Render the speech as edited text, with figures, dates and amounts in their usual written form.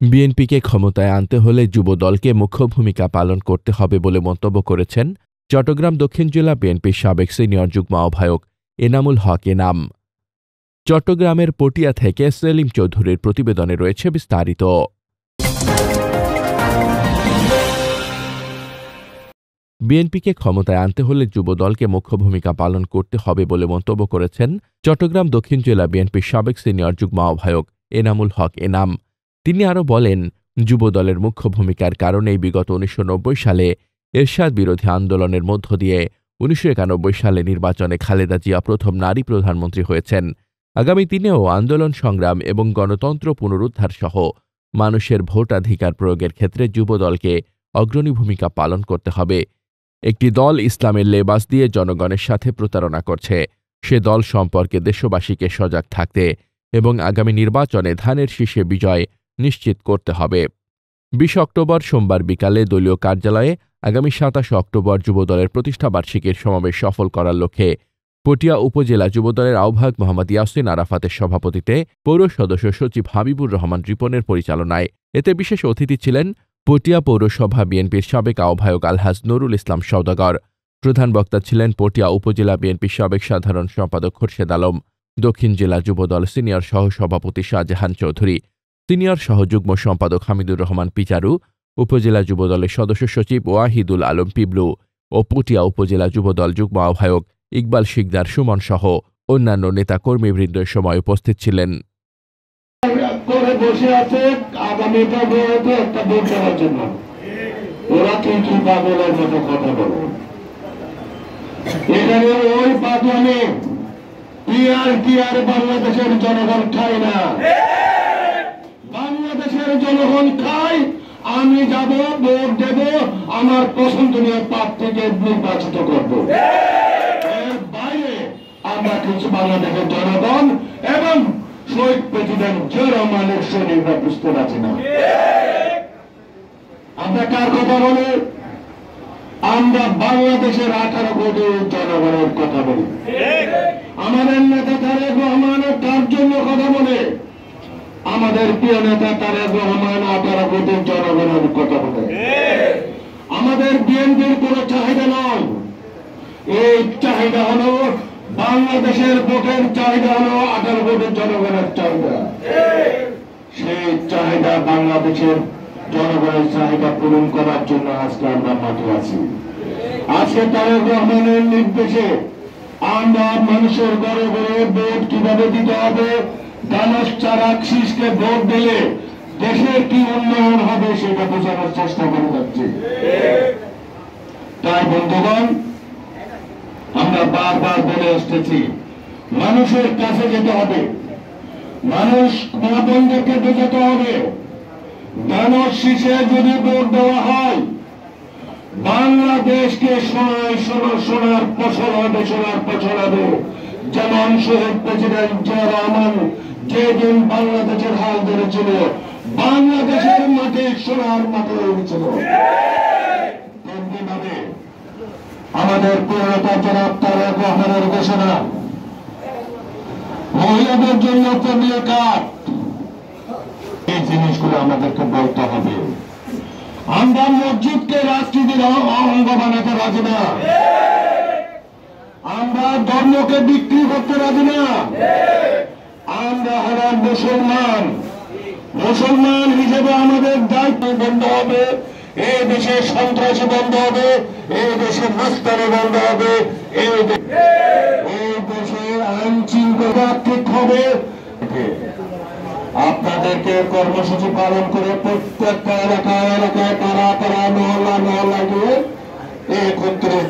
বিএনপিকে ক্ষমতায় আনতে হলে যুবদলকে মুখ্য ভূমিকা পালন করতে হবে বলে মন্তব্য করেছেন চট্টগ্রাম দক্ষিণ জেলা বিএনপির সাবেক সিনিয়র যুগ্ম আহ্বায়ক এনামুল হক এনাম। চট্টগ্রামের পটিয়া থেকে সেলিম চৌধুরীর প্রতিবেদনে রয়েছে বিস্তারিত। বিএনপিকে ক্ষমতায় আনতে হলে যুবদলকে মুখ্য ভূমিকা পালন করতে হবে বলে মন্তব্য করেছেন চট্টগ্রাম দক্ষিণ জেলা বিএনপির সাবেক সিনিয়র যুগ্ম আহ্বায়ক এনামুল হক এনাম। তিনি আরও বলেন, যুবদলের মুখ্য ভূমিকার কারণেই বিগত ১৯৯০ সালে এরশাদ বিরোধী আন্দোলনের মধ্য দিয়ে ১৯৯১ সালে নির্বাচনে খালেদা জিয়া প্রথম নারী প্রধানমন্ত্রী হয়েছেন। আগামী দিনেও আন্দোলন সংগ্রাম এবং গণতন্ত্র পুনরুদ্ধার সহ মানুষের ভোটাধিকার প্রয়োগের ক্ষেত্রে যুবদলকে অগ্রণী ভূমিকা পালন করতে হবে। একটি দল ইসলামের লেবাস দিয়ে জনগণের সাথে প্রতারণা করছে, সে দল সম্পর্কে দেশবাসীকে সজাগ থাকতে এবং আগামী নির্বাচনে ধানের শীষে বিজয় নিশ্চিত করতে হবে। ২০ অক্টোবর সোমবার বিকালে দলীয় কার্যালয়ে আগামী ২৭ অক্টোবর যুবদলের প্রতিষ্ঠাবার্ষিকীর সমাবেশ সফল করার লক্ষ্যে পটিয়া উপজেলা যুবদলের আহ্বায়ক মোহাম্মদ ইয়াসিন আরাফাতের সভাপতিত্বে পৌর সদস্য সচিব হাবিবুর রহমান রিপনের পরিচালনায় এতে বিশেষ অতিথি ছিলেন পটিয়া পৌরসভা বিএনপির সাবেক আহ্বায়ক আলহাজ নুরুল ইসলাম সওদাগর। প্রধান বক্তা ছিলেন পটিয়া উপজেলা বিএনপির সাবেক সাধারণ সম্পাদক খোরশেদ আলম, দক্ষিণ জেলা যুবদল সিনিয়র সহসভাপতি শাহজাহান চৌধুরী, সিনিয়র সহযুগ্ম সম্পাদক হামিদুর রহমান পিচারু, উপজেলা যুবদলের সদস্য সচিব ওয়াহিদুল আলম পিবলু ও পটিয়া উপজেলা যুবদল যুগ্ম আহ্বায়ক ইকবাল শিকদার সুমন সহ অন্যান্য নেতাকর্মীবৃন্দ সময় উপস্থিত ছিলেন। বাংলাদেশের জনগণ খায় না, বাংলাদেশের জনগণ খায়। আমি যাব, ভোট দেব, আমার পছন্দনীয় প্রার্থীকে নির্বাচিত করব। এর বাইরে আমরা কিছু বাংলাদেশের জনগণ এবং শহীদ প্রেসিডেন্ট জিয়া রহমানের সৈনিকরা বুঝতে পারছি না। আমরা কার কথা বলে? আমরা বাংলাদেশের 18 কোটি জনগণের কথা বলি। আমাদের নেতা তারেক রহমান তার জন্য কথা বলে, আমাদের প্রিয় নেতা তারেক রহমান 18 কোটি জনগণের কথা বলে। আমাদের বিএনপির কোনো চাহিদা নয়, এই চাহিদা হলো বাংলাদেশের ভোটের চাহিদা হলো 18 কোটি জনগণের চাহিদা। সেই চাহিদা বাংলাদেশের জনগণের চাহিদা পূরণ করার জন্য আজকে আমরা মাঠে আছি। আজকে তারেক রহমানের নির্দেশে আমরা মানুষের ঘরে ঘরে ভোট কিভাবে দিতে হবে, দানব চারা শীষকে ভোট দিলে দেশের কি উন্নয়ন হবে সেটা বোঝানোর চেষ্টা করে যাচ্ছি। তাই বন্ধুগণ, আমরা বারবার বলে আসতেছি, মানুষের কাছে যেতে হবে, মানুষ মা বন্ধুকে বোঝাতে হবে। দানব শীষে যদি ভোট দেওয়া হয়, বাংলাদেশকে সোনার ফসল হবে, সোনার ফসল হবে। যেমন শহীদ প্রেসিডেন্ট জিয়া রহমান যেদিন বাংলাদেশের হাল ধরেছিল, বাংলাদেশের মাটি সোনার মাটি হয়েছিল। তেমনিভাবে আমাদের প্রিয়তা জনাব তারেক রহমানের ঘোষণা, মহিলাদের জন্য ফ্যামিলি কার্ড, এই জিনিসগুলো আমাদেরকে বলতে হবে। আমরা মসজিদকে রাজনীতির অঙ্গ বানাতে রাজি না, আমরা ধর্মকে বিক্রি করতে রাজি না। আমরা হলাম মুসলমান, মুসলমান হিসেবে আমাদের দায়িত্ব বন্ধ হবে। এই দেশে সন্ত্রাসী বন্ধ হবে, এই দেশে মাস্তানি বন্ধ হবে, এই দেশে আইন শৃঙ্খলা ঠিক হবে। আপনাদেরকে কর্মসূচি পালন করে প্রত্যেকটা এলাকায় এলাকায়, পাড়া পাড়া, মহল্লা মহল্লা গিয়ে 31